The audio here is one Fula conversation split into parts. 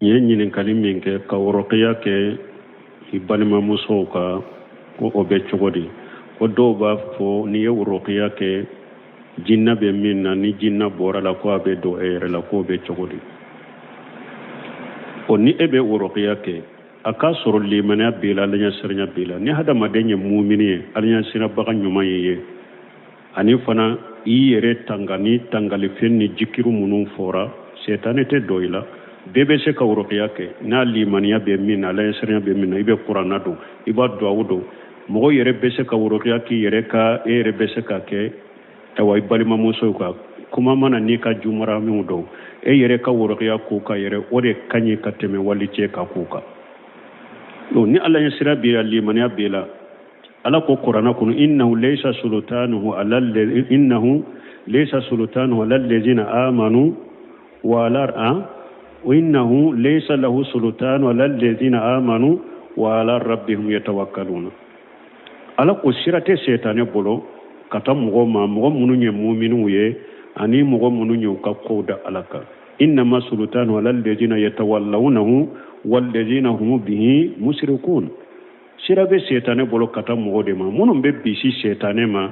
ye ɲininkali min kɛ ka worokiya kɛ i balimamusow ka ko o bɛ cogo di ko dɔw b'a fɔ n'i ye worokiya kɛ jinna bɛ min na ni jinna bɔra la ko a bɛ don e yɛrɛ la ko o bɛ cogo di o ni e bɛ worokiya kɛ a k'a sɔrɔ limaniya b'i la alaɲɛsiranya b'i la ni hadamaden ye mumini ye alaɲɛsirabaga ɲuman ye ani fana i yɛrɛ tanga ni tangalifɛn ni jikiru minnu fɔra setane tɛ dɔ i la bɛɛ bɛ se ka worokiya kɛ n'a limaniya bɛ min na alaɲɛsiranya bɛ min na i bɛ kuranna don i b'a duwawu don mɔgɔ yɛrɛ bɛ se ka worokiya k'i yɛrɛ ka e yɛrɛ bɛ se ka kɛ awa i balimamusow ka kuma mana n'i ka jumara minw dɔw e yɛrɛ ka worokiya k'u ka yɛrɛ o de ka ɲi ka tɛmɛ wali cɛ ka k'u kan ni alaɲɛsira b'i la limaniya b'i la ala ko kuranna kɔnɔ innahu laysa sultanuhu ala allazina amanu wa ala وإنه ليس له سلطان على الذين آمنوا وعلى ربهم يتوكلون ala ko sirate setane bolo kata mɔgɔ ma mɔgɔ minnu ye mu'minu ye ani mɔgɔ minnu ye ka kow da ala kan innama sultanu ala alladhina yatawallawnahu walladhina hum bihi mushrikun sira bɛ setane bolo kata mɔgɔ de ma minnu bɛ bisi setane ma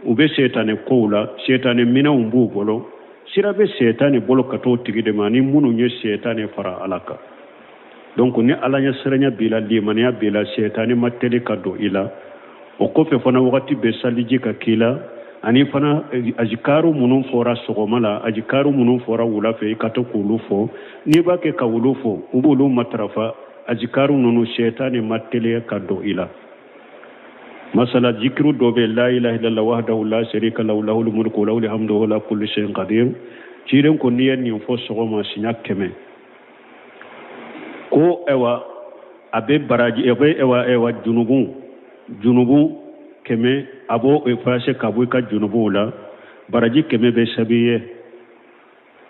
u bɛ setane kow la setane minɛnw b'u bolo sira bɛ setane bolo ka t'o tigi de ma ni minnu ye setane fara ala kan donc ni alaɲɛsiranya b'i la limaniya b'i la setane ma teli ka don i la o kɔfɛ fana wagati bɛ saliji ka k'i la ani fana ajikaru minnu fɔra sɔgɔma la ajikaru minnu fɔra wula fɛ i ka to k'olu fɔ n'i b'a kɛ ka olu fɔ u b'olu matarafa ajikaru ninnu setane ma teli ka don i la masala jikiru dɔ bɛ la ilaha illallah wahdahu la sharika lahu lahul mulku wa lahul hamdu wa huwa ala kulli shay'in qadir ciren ko n'i ye nin fɔ sɔgɔma siɲɛ 100 ko ewa a bɛ baraji a bɛ ewa junubu 100 a b'o efase ka bɔ i ka junubuw la baraji 100 bɛ sabi ye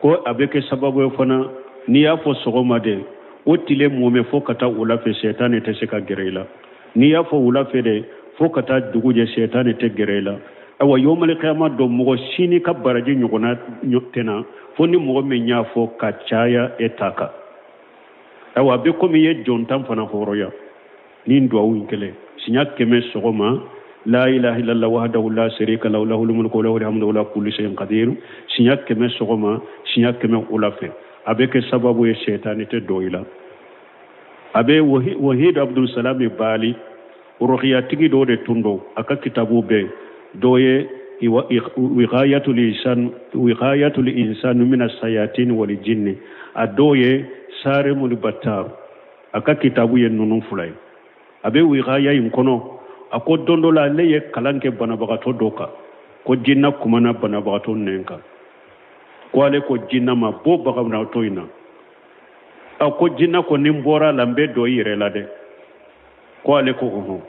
ko a bɛ kɛ sababu ye fana n'i y'a fɔ sɔgɔma de o tile mɔmɛ fo ka taa wula fɛ setane tɛ se ka gɛrɛ i la n'i y'a fɔ wula fɛ de fo ka taa dugu jɛ setane tɛ gɛrɛ i la awa yomale kiyama dɔn mɔgɔ sini ka baraji ɲɔgɔnna tɛna fo ni mɔgɔ min y'a fɔ ka caya e ta kan awa a bɛ komi i ye jɔntan fana hɔrɔnya ni duwawu in kɛlɛ siɲɛ 100 sɔgɔma la ilaha illallah wahdahu la sharika lahu lahul mulku wa lahul hamdu wa huwa ala kulli shay'in qadir siɲɛ 100 sɔgɔma siɲɛ 100 wula fɛ a bɛ kɛ sababu ye setane tɛ dɔ i la a bɛ wahid abdul salam bali ruqiya tigi dɔ de tun don a ka kitabu bɛɛ dɔ ye wiqayatul insan min as-sayatin wal jinni a dɔ ye sarimul battar a ka kitabu ye ninnu fila ye a bɛ wiqaya in kɔnɔ a ko don dɔ la ale ye kalan kɛ banabagatɔ dɔ kan ko jinna kumana banabagatɔ nɛn kan ko ale ko jinna ma bɔ banabagatɔ in na a ko jinna ko ni n bɔra la n bɛ dɔ i yɛrɛ la dɛ ko ale ko ɔhɔn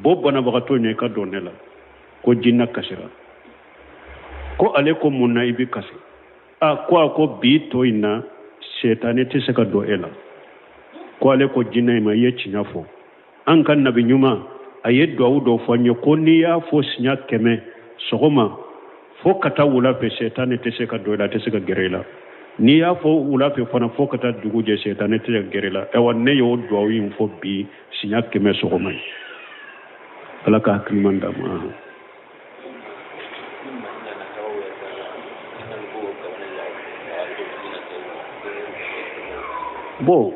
bɔ banabagatɔ in ka don ne la ko jinna kasira ko ale ko mun na i bɛ kasi ko a ko bi tɔ in na setane tɛ se ka don e la ko ale ko jinna in ma i ye tiɲɛ fɔ an ka nabi ɲuman a ye duwawu dɔ fɔ n ye ko n'i y'a fɔ siɲɛ 100 sɔgɔma fo ka taa wula fɛ setane tɛ se ka don e la a tɛ se ka gɛrɛ i la n'i y'a fɔ wula fɛ fana fo ka taa dugu jɛ setane tɛ se ka gɛrɛ i la ayiwa ne y'o duwawu in fɔ bi siɲɛ 100 sɔgɔma ye ala ka hakiliman d'a ma bon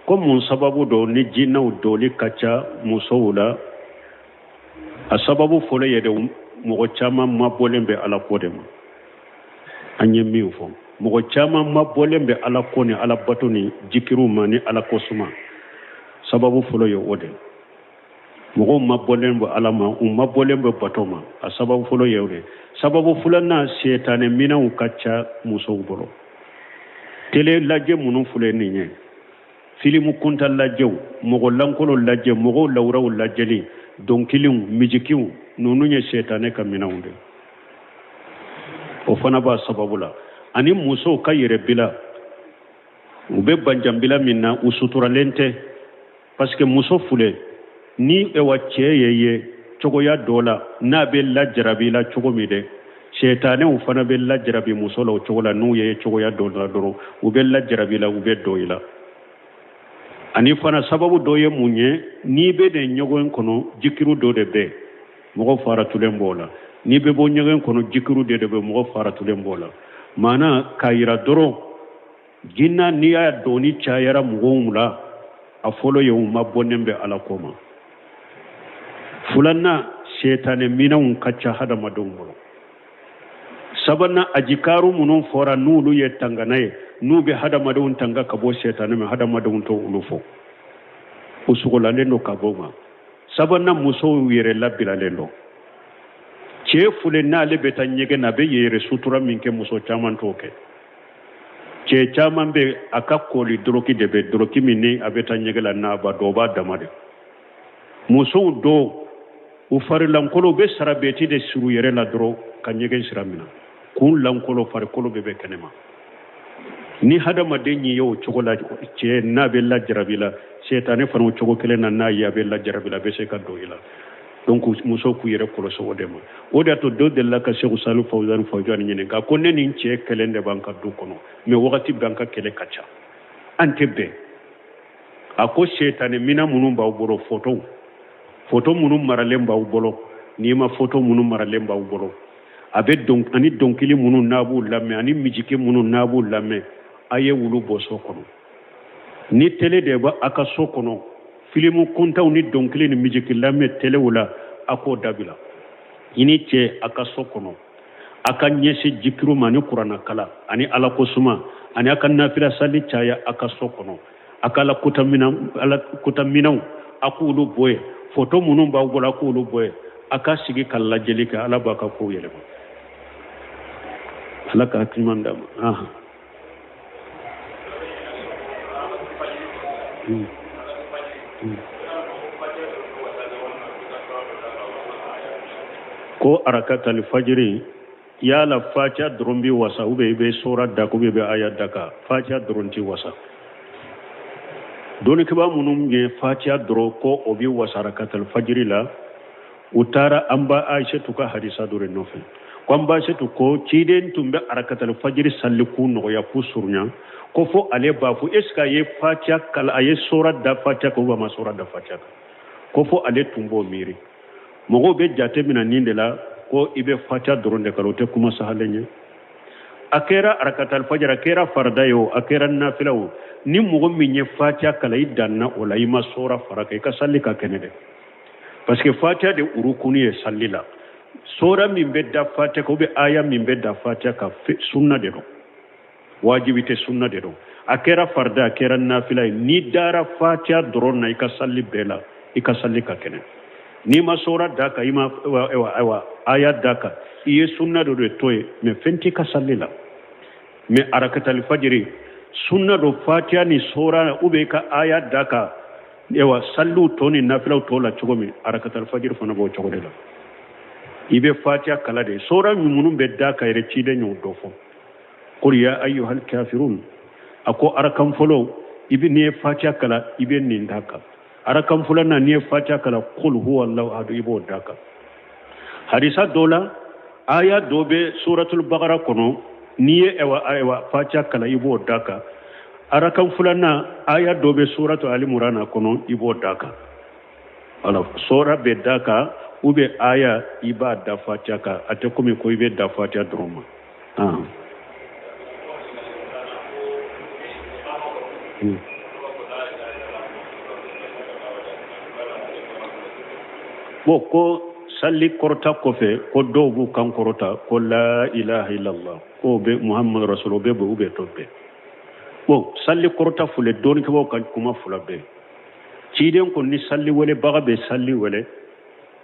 ko mun sababu dɔ ni jinnaw dɔɔli ka ca musow la a sababu fɔlɔ ye de mɔgɔ caman mabɔlen bɛ ala ko de ma an ye min fɔ mɔgɔ caman mabɔlen bɛ ala ko ni ala bato ni jikiru ma ni ala ko suma sababu fɔlɔ ye o de mɔgɔw mabɔlen bɛ ala ma u mabɔlen bɛ bato ma a sababu fɔlɔ ye o de sababu filanan setane minɛnw ka ca musow bolo tele lajɛ minnu filɛ nin ye filimu kunta lajɛw mɔgɔ lankolon lajɛ mɔgɔw lawuraw lajɛli dɔnkiliw mijikiw ninnu ye setane ka minɛnw de o fana b'a sababu la ani musow ka yɛrɛbila u bɛ banjanbila min na u suturalen tɛ parce que muso filɛ ni ewa cɛ ye cogoya dɔ la n'a bɛ lajarabi la cogo min dɛ setanɛw fana bɛ lajarabi muso la o cogo la n'u ye cogoya dɔ la dɔrɔn u bɛ lajarabi la u bɛ dɔ i la ani fana sababu dɔ ye mun ye n'i bɛ de ɲɔgɔn kɔnɔ jikiru dɔ de bɛ mɔgɔ faratulen b'o la n'i bɛ bɔ ɲɔgɔn kɔnɔ jikiru de bɛ mɔgɔ faratulen b'o la maana k'a yira dɔrɔn jinna n'i y'a dɔɔni cayara mɔgɔw la a fɔlɔ ye u ma bɔnnen bɛ ala ko ma filanan setanɛ minɛnw ka ca hadamadenw bolo sabanan a jikaru minnu fɔra n'olu ye tangana ye n'u bɛ hadamadenw tanga ka bɔ setanɛ ma hadamadenw t'o olu fɔ u sugolalen don ka bɔ ma sabanan musow yɛrɛ labilalen don cɛ fule n'ale bɛ taa ɲɛgɛn na a bɛ yɛrɛ sutura min kɛ muso caman t'o kɛ cɛ caman bɛ a ka kɔli dɔrɔki de bɛ dɔrɔki min ni a bɛ taa ɲɛgɛn la n'a ba dɔw b'a dama de musow dɔw u farilankolo bɛ sarabɛti de suru yɛrɛ la dɔrɔn ka ɲɛgɛn sira minɛ kun lankolo farikolo bɛ kɛnɛma ni hadamaden ye o cogo la cɛ n'a bɛ lajarabi la setanɛ fana o cogo kelen na n'a ye a bɛ lajarabi la a bɛ se ka don i la donc muso k'u yɛrɛ kɔlɔsi o de ma o de y'a to dɔ delila ka Seku Salifu Fawzani Fawzani ɲininka ko ne ni n cɛ kɛlɛ de b'an ka du kɔnɔ mais wagati b'an ka kɛlɛ ka ca an tɛ bɛn a ko setanɛ minɛn minnu b'aw bolo photo minnu maralen b'aw bolo n'i ma photo minnu maralen b'aw bolo a bɛ ani dɔnkili minnu n'a b'u lamɛn ani mijiki minnu n'a b'u lamɛn a ye wulu bɔ so kɔnɔ ni télé de b'a ka so kɔnɔ filimu kuntaw ni dɔnkili ni mijiki lamɛn télé la a k'o dabila i ni cɛ a ka so kɔnɔ a ka ɲɛsin jikiru ma ani kuranna kala ani ala ko suma ani a ka nafila sali caya a ka so kɔnɔ a ka ala kota minɛnw a k'olu bɔ yen photo minnu b'aw bolo a k'olu bɔ yen a ka sigi ka lajɛli kɛ ala b'a ka kow yɛlɛma ala ka hakiliman d'a ma ko arakatal fajiri yala faca dɔrɔn bi wasa ou bien i bɛ sura daka ou bien i bɛ aya daka faca dɔrɔn ti wasa doni kiba minnu ye faca dɔrɔn ko o bi wasa arakatal fajiri la u taara an ba aishatu ka hadisa dɔ de nɔfɛ ko an ba aishatu ko ciden tun bɛ arakatal fajiri salli ku nɔgɔya ku surunya ko fo ale b'a fɔ est ce que a ye faca kala a ye sura da faca ka ou ma sura da faca ko fo ale tun b'o miiri mɔgɔw bɛ jate mina nin de la ko i bɛ faca dɔrɔn de kala o tɛ kuma sahalen ye a kɛra arakatal fajiri a kɛra farida ye o a kɛra nafila o ni mɔgɔ min ye faca kala i danna o la i ma sura fara kan i ka salli ka kɛnɛ dɛ parce que faca de urukuni ye salli la sura min bɛ da faca kan ou bien aya min bɛ da faca kan sunna de don wajibi tɛ sunna de don a kɛra farida a kɛra nafila ye ni dara faca dɔrɔn na i ka salli bɛɛ la i ka salli ka kɛnɛ n'i ma sura da kan i ma aya da kan i ye sunna dɔ de to ye mais fɛn t'i ka salli la mais arakatal fajiri sunna dɔ faca ni sura ou bien i ka aya da kan salliw tɔ ni nafilaw tɔ la cogo min arakatal fajiri fana b'o cogo de la i bɛ faca kala de sura minnu bɛ da kan yɛrɛ ciden y'o dɔ fɔ qul ya ayyuhal kafirun a ko arakan fɔlɔ i bɛ n'i ye faca kala i bɛ nin da kan arakan filanan n'i ye faca kala qul huwallahu ahad i b'o da kan hadisa dɔ la aya dɔ bɛ suratul baqara kɔnɔ n'i ye faca kala i b'o da kan arakan filanan aya dɔ bɛ suratul ali imran kɔnɔ i b'o da kan wala sura bɛ da kan ou bien aya i b'a da faca kan a tɛ komi ko i bɛ da faca dɔrɔn ma bon ko salli kɔrɔta kɔfɛ ko dɔw b'u kan kɔrɔta ko la ilaha illallah ko bɛ muhammadu rasul bɛ bɔ u bɛ to bɛɛ bon salli kɔrɔta fule dɔɔni kɛbaaw ka kuma fula bɛɛ ciden ko ni salli wele baga bɛ salli wele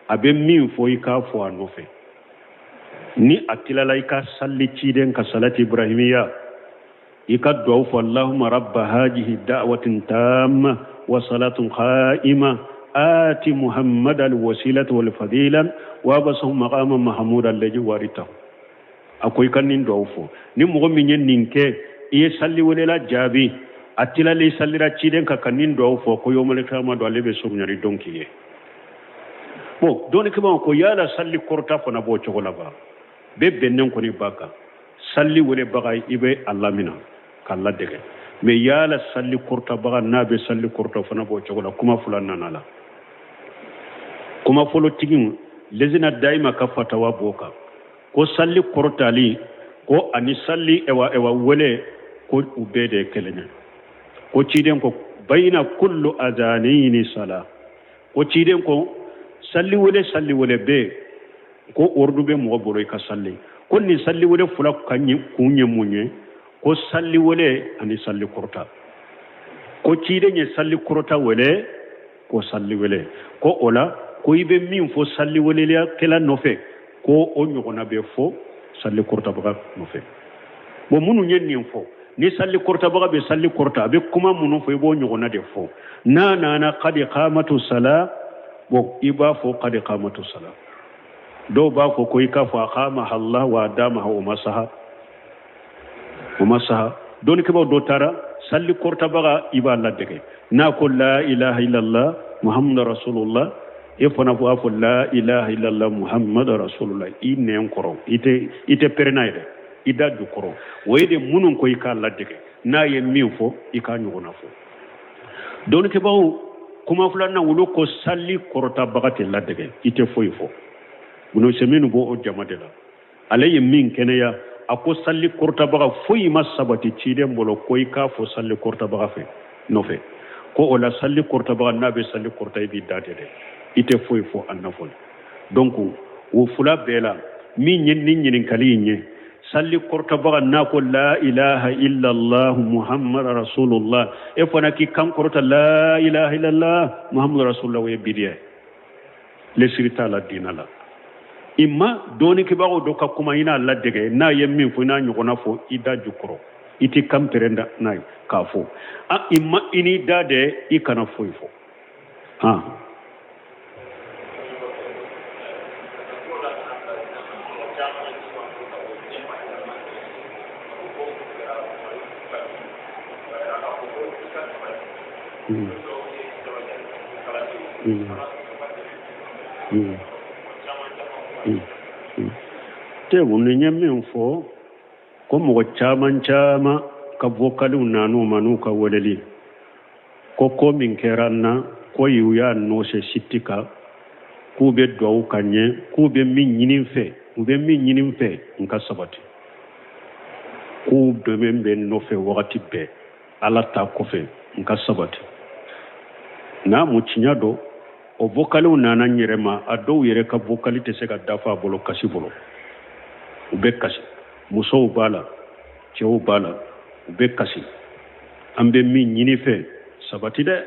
a bɛ min fɔ i k'a fɔ a nɔfɛ ni a tilala i ka salli ciden ka salati ibrahimiya i ka duwawu fɔ allahumma rabba hajihi da'watin tamma wa salatun qa'ima آتي محمد الوسيلة والفضيلة وابسه مقام محمود الذي وارثه أكوي كان ندوفو نمو من ينكي يسالي ولا جابي أتلا لي سالي راتشيدن كان ندوفو كو يوم القيامة دولي بسومني دونكي بو دوني كما كو يالا سالي كورتا فنا بو تشولا با be bennen ko ni baka salli wole baga ibe allah mina kala dege me yala salli kurta baga nabe salli kurta fana bo chogola kuma fulan nanala kuma folo tigin lezina daima ka fatawa boka ko salli kurtali ko ani salli ewa wele ko ubede kelenya ko ciden ko bayna kullu adanaini sala ko ciden ko salli wele be ko ordu be mo boro ka salli ko ni salli wele fula kanyi kunye munye ko salli wele ani salli kurta ko ciden ye salli kurta wele ko salli wele ko ola ko ibe min fo salli wele ya kala nofe ko o nyogona be fo salli kurta baga nofe bo munu nyen fo ni salli kurta baga be salli kurta be kuma munu fo bo nyogona de fo na qad qamatu sala bo iba fo qad qamatu sala do ba ko koy ka fa qama Allah wa dama wa masaha don ke ba do tara salli kurta baga iba Allah dege na ko la ilaha illallah muhammadur rasulullah ifana fu afu la ilaha illallah muhammadur rasulullah inen koro ite pernaide ida du koro wayde munun koy ka Allah dege na ye min fo ika nyugona fo don ke bawo kuma fulanna wulo ko salli korota bagati la dege ite foy fo buno semenu bo o jamadela alaye min keneya ako salli korota baga foy masabati cide mbolo koy ka fo salli korota baga fe no fe ko ola salli korota baga nabe salli korota bi date de ite foy fo annafol donc wo fula bela min nyin kali nye salli korta baga nako la ilaha illa allah muhammad rasulullah e fona ki kan korta la ilaha illa allah muhammad rasulullah we bidiya le sirita la dinala imma doni ki bago do ka kuma ina la dege na yemmin fo na nyugona fo ida jukro iti kamperenda nay ka fo a imma ini dade ikana fo ha te woni nyamin fo ko mo chama ka vokalu nanu manu ka woleli ko min keranna ko yuya no se sitika ku be do kanye ku be min nyinin fe nka sabati ku be membe no fe wakati be ala ta ko fe nka sabati na mu cinyado o vokalu nana nyirema ado yere ka vokali te se ka dafa bolo kasi bolo ube kasi muso bala chewo bala ube kasi ambe min nyini fe sabati de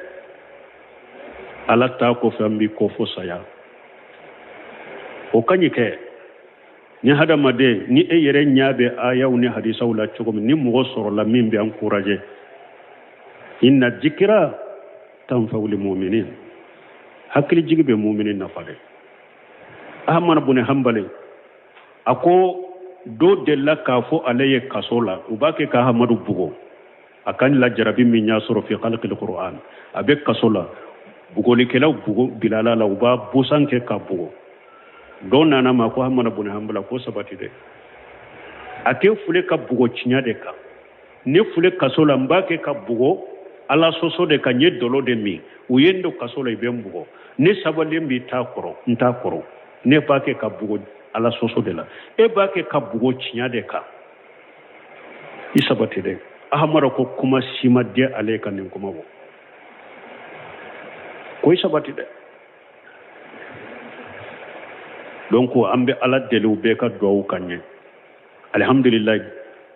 ala ta ko fe ambi ko fo saya o kanyike ni hada made ni e yere nyaabe ayaw ni hadisa wala chogom ni mo soro la min be encourager inna dhikra tanfa'u lil mu'minin hakili jigibe mu'minin nafade ahmad ibn hanbali ako do della kafo alaye kasola ubake ka hamadu bugo akan la jarabi min yasuru fi khalqil qur'an abe kasola bugo likela bugo bilala la uba busanke ka bugo don nana ma ko hamana ibn hanbali ko sabati de ate fule ka bugo cinya de ka ne fule kasola mbake ka bugo ala soso de ka nye dolo de mi uyendo kasola ibembugo ne sabale mbi takoro ntakoro ne bake ka bugo ala soso de la e bake ka bugo cinya de ka isabati de ahamara ko kuma sima de aleka nin kuma bo ko isabati de donc ambe ala delu be ka do kanye alhamdulillah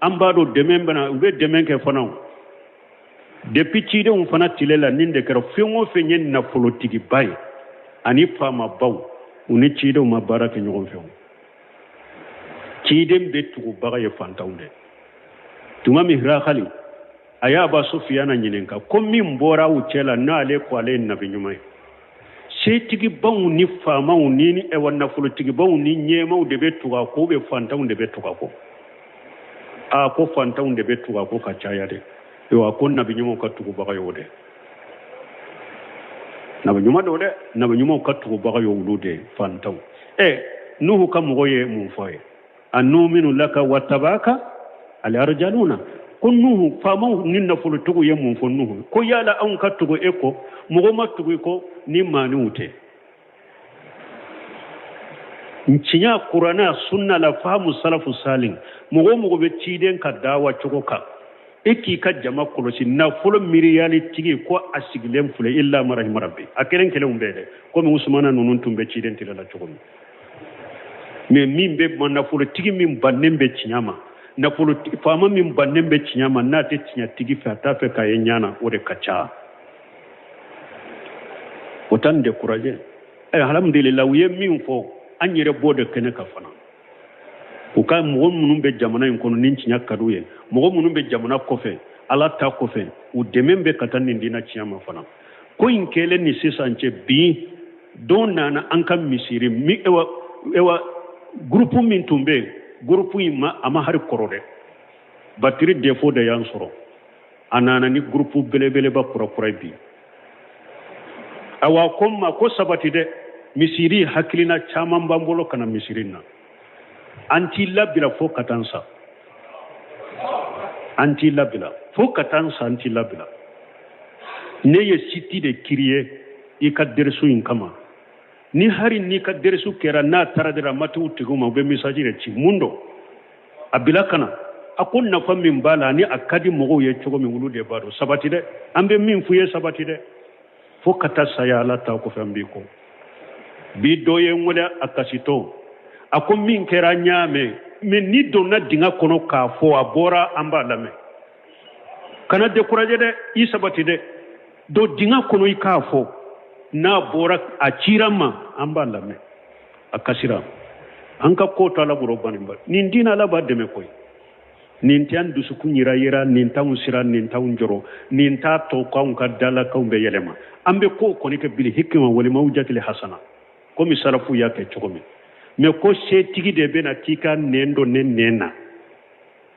ambado demen bana ube demen ke fanaw depuis ci de on fana tilela ninde kero fengo fenyen na politiki bay ani fama baw uni ci de ma baraka nyon fengo ci dem be tugu baga ye fantawnde tuma mi hira khali aya ba sufiyana nyinenka kommi mbora uchela na ale ko ale nabi nyumay se tigi bawu ni fama ni e wanna politiki bawu ni nyema de be tuga ko be fantawnde be tuga ko a ko fantawnde be tuga ko ka chaya de yo akon nabi nyumo katugo baga yode nabi nyuma do de nabi nyumo katugo baga yode fantaw nuhu kam goye mu foye anuminu laka watabaka al arjaluna ko nuhu fama ni nafolo tugu ye mun fo nuhu ko yala an ka tugu eko mo ma tugu ko ni mani ute ncinya qur'ana sunna la famu salafu salin mo be ciden ka dawa cugo ka eki ka jama kolosi na folo miriyali tigi ko asigilem fule illa marahim rabbi akelen kele umbede ko mi usmana nunun tumbe ciden tilala cugo me min be man na folo tigi min bannembe cinyama na folo fama min bannembe cinyama na te cinya tigi fa ta fe ka yenyana o de kacha otan de courage alhamdulillah wiye min fo anyere bode kene ka fana o ka mo munun be jamana en kono nin cinya kaduye mo munun be jamana kofe ala ta kofe o demembe katani ndina ciyama fana ko in kele ni sisanche bi don nana an kan misiri mi ewa groupe min tumbe groupe ma ama har korode batiri defo de yansoro anana ni groupe belebele ba kura bi awa komma ko sabati de misiri hakilina chaman bambolo kana misirina anti labila fo katansa ne ye siti de kiriye i ka dersu in kama ni hari ni ka dersu kera na taradira matu tiguma be message re ci mundo abila kana akon na fam min bala ni akadi mogo ye chogo min wulude bado sabati de ambe min fuye sabati de fo katasa ya la ta ko fambi ko bi doye ngola akasito ako min kera nyame men ni donna dinga kono ka fo abora amba lame kana décourager de isabati de do dinga kono ka fo na bora achirama amba lame akasira anka kota la buro banimba nin dina la ba deme koy nin tan du suku nyira yira nin tawu sira nin tawu njoro nin ta to ko ka dala ka be yelema ambe ko koni ke bil hikma wal mawjatil hasana ko mi sarafu yake chokomi me ko se tigi de bena tika nendo nena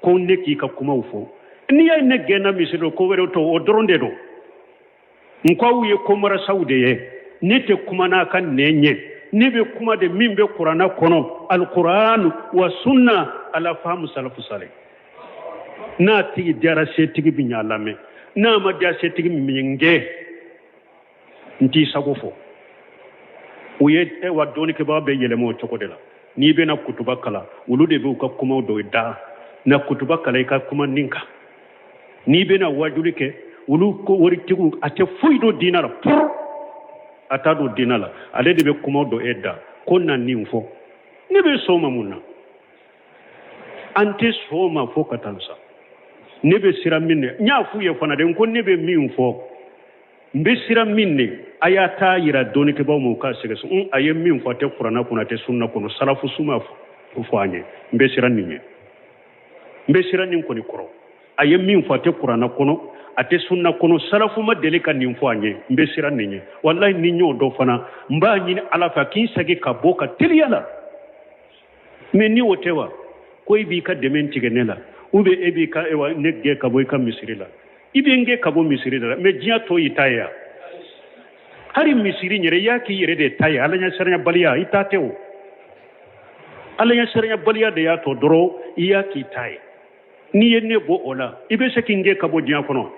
ko ne ki ka kuma ufo ni ya ne gena misiro ko wero to odronde do nko wiye ko mara saude ye ne te kuma na kan nenye ne be kuma de mimbe qur'ana kono alquran wa sunna ala fahmu salafu salih na tigi dara se tigi binya lame na ma dia se tigi minge nti sagofo uye wa doni ke ba be yelemo chokodela ni be na kutuba kala ulu de be ka kuma do da na kutuba kala ka kuma ninka ni be na wajuli ke ulu ko wori tigu ate fuido dinara pour atado dinala ale de be kuma do edda ko nan ninfo ni be soma munna ante soma fo katansa ni be sira minne nya fuye fana de ko ni be minfo mbe sira minne ayata yira doni ke bawo ka segeso aye min fate qur'ana kuna te sunna kono salafu suma fanye mbe sira ninye mbe sira nin ko ni koro aye min fate qur'ana kono ate sunna kono salafu ma delika nin fanye mbe sira ninye wallahi ninyo do fana mba nyini ala fa kin sage ka boka tiliyala me ni wotewa ko ibi ka dementi genela ube ebi ka ewa negge ka boy ka misirila ibe nge ka bo misirila me jiya to itaya hari misiri nyere yaki yere de taya alanya saranya baliya itateo alanya saranya baliya de ya to doro yaki tay ni yenne bo ola ibe sekinge kabo diya kono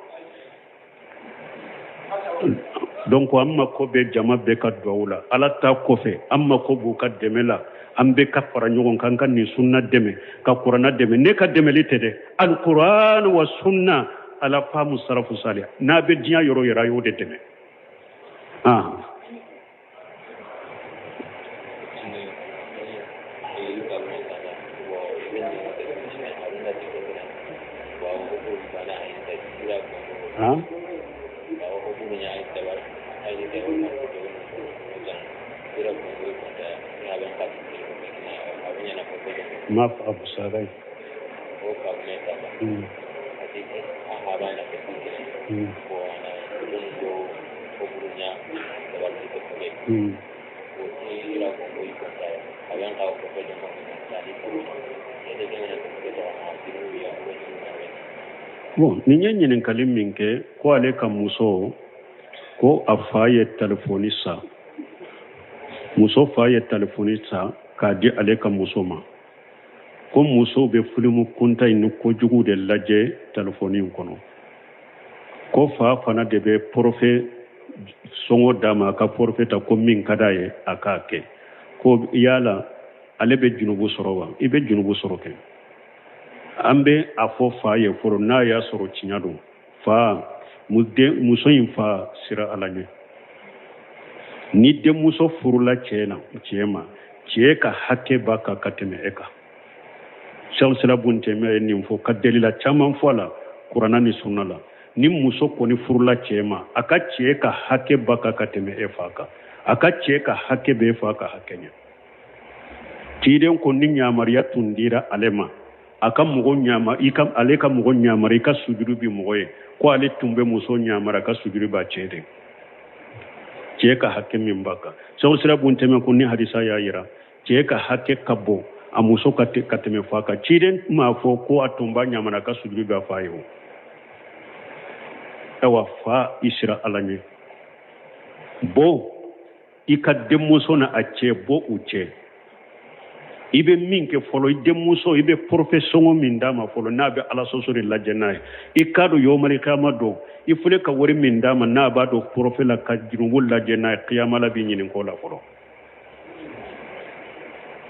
donc amma ko be jama be ka dawla ala ta ko fe amma ko bu ka demela ambe ka fara nyogon kan kan ni sunna deme ka qur'ana deme ne ka demelite de alquran wa sunna ala famu sarafu salih na be diya yoro yara yo de deme ma fa abu sarai bon ni nyen kalim minke ko ale kam muso ko afaye telefonisa muso faye telefonisa ka di ale kam muso ma ko muso be filimu kunta in ko jugu de lajɛ telefoni kɔnɔ ko fa fana de be profe songo dama ka profe ta ko min kada ye aka kɛ ko yala ale be junubu sɔrɔ wa i be junubu sɔrɔ kɛ an be a fɔ fa ye fɔlɔ n'a y'a sɔrɔ tiɲɛ don fa muso in fa sira ala ɲɛ ni denmuso furula cɛ ma cɛ ka hakɛ b'a kan ka tɛmɛ e kan sɛbsira buntɛmɛ ye nin fɔ ka delila caman fɔ a la kuranna ni sunna la ni muso kɔni furula cɛ ma a ka cɛ ka hakɛ b'a kan ka tɛmɛ e fa kan a ka cɛ ka hakɛ bɛ e fa ka hakɛ ɲɛ ciden ko ni ɲamariya tun dira ale ma a ka mɔgɔ ɲama ale ka mɔgɔ ɲamara i ka sujudu bi mɔgɔ ye ko ale tun bɛ muso ɲamara ka sujudu b'a cɛ de cɛ ka hakɛ min b'a kan sɛbsira buntɛmɛ ko ni hadisa y'a yira cɛ ka hakɛ ka bɔ a muso ka tɛmɛ fa kan ciden m'a fɔ ko a tun b'a ɲamara ka sujudu b'a fa ye o awa fa i sira ala ɲɛ bɔ i ka denmuso na a cɛ bɔ u cɛ i bɛ min kɛ fɔlɔ i denmuso i bɛ porofesɔngɔ min d'a ma fɔlɔ n'a bɛ ala sɔsɔ de lajɛ n'a ye i k'a dɔn yɔrɔmalikama dɔn i fɔle ka wari min d'a ma n'a b'a dɔn porofe la ka jurumu lajɛ n'a ye kiyama la b'i ɲininka la fɔlɔ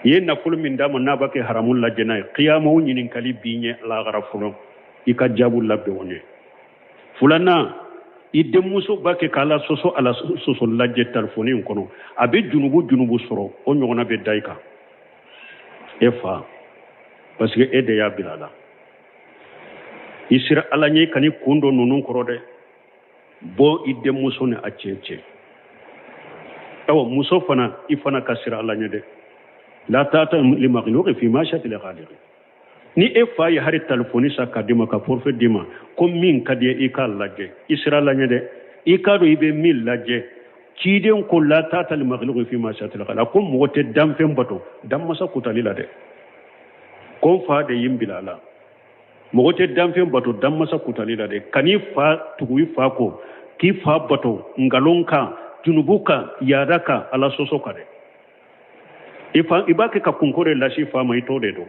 i ye nafolo min d'a ma n'a b'a kɛ haramu lajɛ n'a ye kiyama o ɲininkali b'i ɲɛ lahara fɔlɔ i ka jaabu labɛn o ɲɛ filanan i denmuso b'a kɛ k'ala sɔsɔ lajɛ telefoni in kɔnɔ a bɛ junubu sɔrɔ o ɲɔgɔnna bɛ da i kan e fa parce que e de y'a bila la i sira ala ɲɛ ka ni kun dɔ ninnu kɔrɔ dɛ bɔ i denmuso ni a cɛ awa muso fana i fana ka sira ala ɲɛ dɛ la taata li makhluqin fi ma shati li khaliqi ni e fa ye hari telefoni sa ka di ma ka forfait di ma ko min ka di i ka lajɛ i sira ala ɲɛ dɛ i ka dɔn i bɛ min lajɛ ciden ko la taata li makhluqin fi ma shati li khaliqi ko mɔgɔ tɛ danfɛn bato danmasa kutali la dɛ ko fa de yin bila la mɔgɔ tɛ danfɛn bato danmasa kutali la dɛ kan'i fa tugu i fa ko k'i fa bato ngalon kan junubu kan yaada kan ala sɔsɔ kan dɛ i b'a kɛ ka kunko de lasi fa ma i t'o de dɔn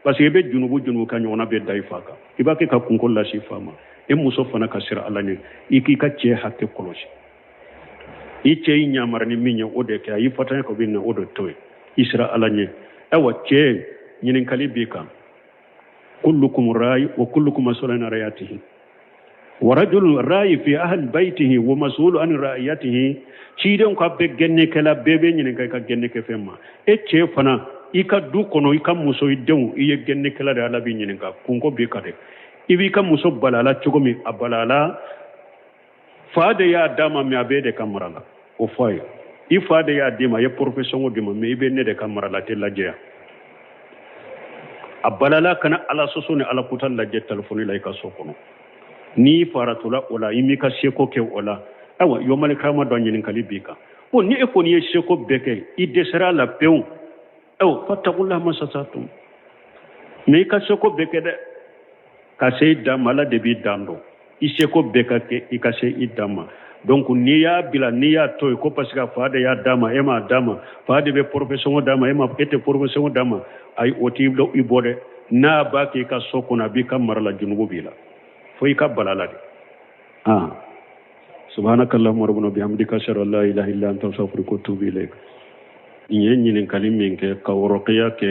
parce que i bɛ junubu kan ɲɔgɔnna bɛ da i fa kan i b'a kɛ ka kunko lasi fa ma e muso fana ka sira ala ɲɛ i k'i ka cɛ hakɛ kɔlɔsi i cɛ i ɲamara ni min ye o de kɛ a y'i fatanya ka bɛ na o de to ye i sira ala ɲɛ ayiwa cɛ ɲininkali b'i kan kullukum ra'i wa kullukum mas'ulun an ra'iyatihi wa rajulun ra'i fi ahli baytihi wa mas'ulun an ra'iyatihi ciden ka bɛ gɛnnɛkɛla bɛɛ bɛ ɲininka i ka gɛnnɛkɛ fɛn ma e cɛ fana i ka du kɔnɔ i ka muso i denw i ye gɛnnɛkɛla de ala b'i ɲininka kunko b'i kan dɛ i b'i ka muso balala cogo min a balala fa de y'a d'a ma mɛ a b'e de ka mara la o fɔ a ye i fa de y'a d'i ma a ye porofesɔngɔ d'i ma mɛ i bɛ ne de ka mara la tɛ lajɛ a balala kana ala sɔsɔ ni ala kuta lajɛ telefoni la i ka so kɔnɔ n'i faratula o la i m'i ka seko kɛ o la ayiwa yɔrɔmalikama dɔ ɲininkali b'i kan bon ni e kɔni ye seko bɛɛ kɛ i dɛsɛra a la pewu ayiwa fatakula masasatum mɛ i ka seko bɛɛ kɛ dɛ ka se i dan ma ala de b'i dan dɔn i seko bɛɛ ka kɛ i ka se i dan ma donc n'i y'a bila n'i y'a to yen ko parce que fa de y'a d'a ma e m'a d'a ma fa de bɛ porofesɔngɔ d'a ma e tɛ porofesɔngɔ d'a ma ayi o t'i bɔ dɛ n'a b'a kɛ i ka so kɔnɔ a b'i ka mara la junubu b'i la fo i ka bala la de subhanakallahumma rabbana bihamdika ashhadu an la ilaha illa anta astaghfiruka wa atubu ilayk n ye ɲininkali min kɛ ka wɔrɔkɛya kɛ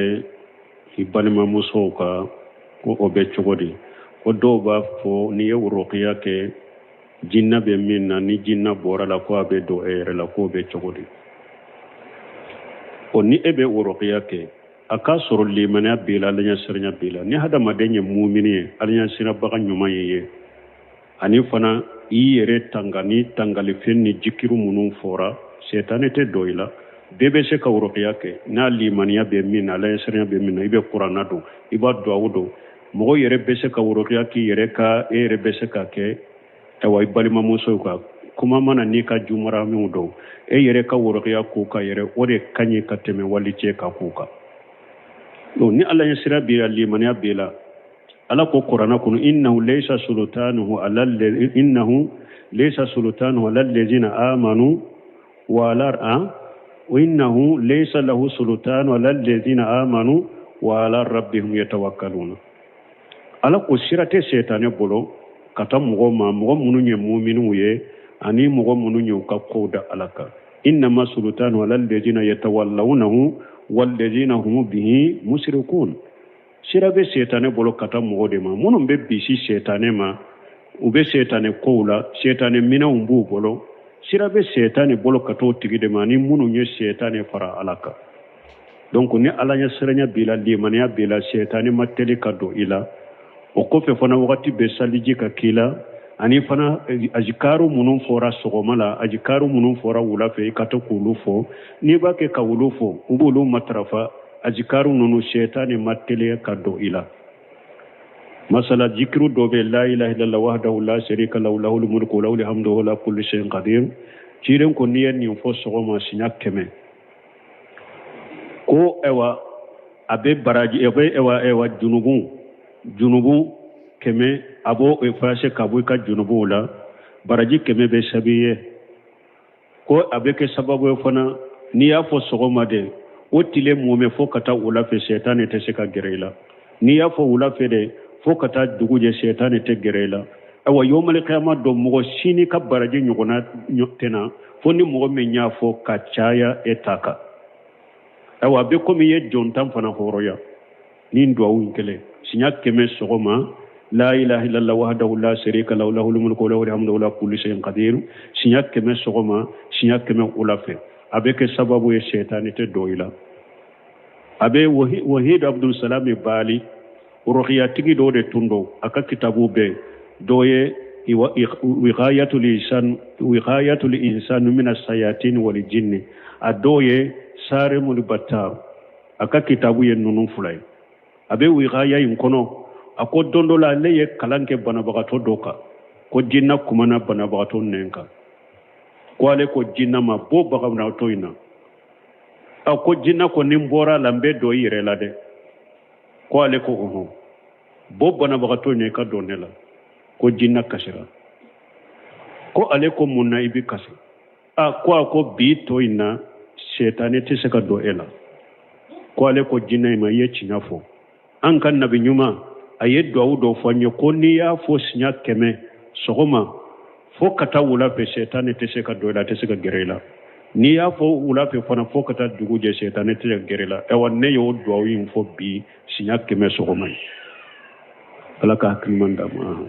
i balimamusow ka ko o bɛ cogo di ko dɔw b'a fɔ n'i ye wɔrɔkɛya kɛ jinna bɛ min na ni jinna bɔra la ko a bɛ don e yɛrɛ la k'o bɛ cogo di o ni e bɛ wɔrɔkɛya kɛ a k'a sɔrɔ limaniya b'i la alaɲɛsiranya b'i la ni hadamaden ye mumini ye alaɲɛsirabaga ɲuman ye ani fana i yɛrɛ tanga ni tangalifɛn ni jikiru minnu fɔra setane tɛ dɔ i la bɛɛ bɛ se ka wɔrɔkɛya kɛ n'a limaniya bɛ min na alaɲɛsiranya bɛ min na i bɛ kuranna dɔn i b'a duwawu dɔn mɔgɔ yɛrɛ bɛ se ka wɔrɔkɛya k'i yɛrɛ ka e yɛrɛ bɛ se ka kɛ ayiwa i balimamusow ka kuma mana n'i ka jumara minw dɔn e yɛrɛ ka wɔrɔkɛya k'u kan yɛrɛ o de ka ɲi ka tɛmɛ wali cɛ ka k'u kan ni ala ye sira b'i la limaniya b'i la ala ko kuranna kɔnɔ innahu laysa sultanuhu ala allazina amanu wa ala wa innahu laysa lahu sultanu ala allazina amanu wa ala rabbihim yatawakkaluna ala ko sirate shetane bolo kata mogo munu nye mu'minu ye ani mogo munu nye ka koda alaka innama sultanu ala alladhina yatawallawnahu walladhina hum bihi mushrikun sirabe shetane bolo kata mogo de ma munu be bisi shetane ma ube shetane koula shetane mina umbu bolo sirabe shetane bolo kato tigide ma ni munu nye shetane fara alaka donc ni alanya siranya bila limaniya bila shetane mateli kado ila o kofe fana wakati be saliji ka kila ani fana ajikaru munun fora sogomala ajikaru munun fora wulafe kato kulufo ni bake ka wulufo ubulu matrafa ajikaru nunu shetane mateli kado ila masala zikru dobe la ilaha illallah wahdahu la sharika lahu lahul mulku wa lahul hamdu wa la kulli shay'in qadir ciren ko niyen ni fo sogoma sinya keme ko ewa abe baraji ewa junubu keme abo e fashe kabu ka junubu la baraji keme be sabiye ko abe ke sababu fana ni ya fo sogoma de o tile mume fo kata ula fe shaytan te se ka gerela ni ya fo ula fe de fo kata duguje shaytan te gerela awa yomal qiyamah do mo sini ka baraji nyugona nyotena fo ni mo me nya fo ka chaya etaka awa be komi ye jontam fana horoya ni ndo awunkele sinya keme sogoma la ilaha illallah wahdahu la sharika lahu lahul mulku wa lahul hamdu wa la kulli shay'in qadir sinya keme sogoma sinya keme ulafe abeke sababu ye shaytanite doila abe wahid abdul salam bali ruhiya tigi do de tundo aka kitabu be doye wiqayatul insan min as-sayatin wal jinni adoye sare mul batar aka kitabu ye nunu fulay abe wiqaya yin kono ako dondola leye kalanke banabagato doka ko jinna kumana banabagato nenka ko ale ko jinna ma bo bagawna toyna ako jinna ko nimbora lambe do yire la de ko ale ko oho bo banabagato ne ka donela ko jinna kasira ko ale ko munna ibi kasi ko bi toyna shetane te seka do ela ko ale ko jinna ma ye chinyafo an kan nabi nyuma aye do fanyo ko ni ya fo sinya keme sogoma fo kata wula pe shetane te seka do ela te seka gerela ni ya fo wula pe fana fo kata duguje shetane te seka gerela e wanne yo do yin fo bi sinya keme sogoma alaka kimanda ma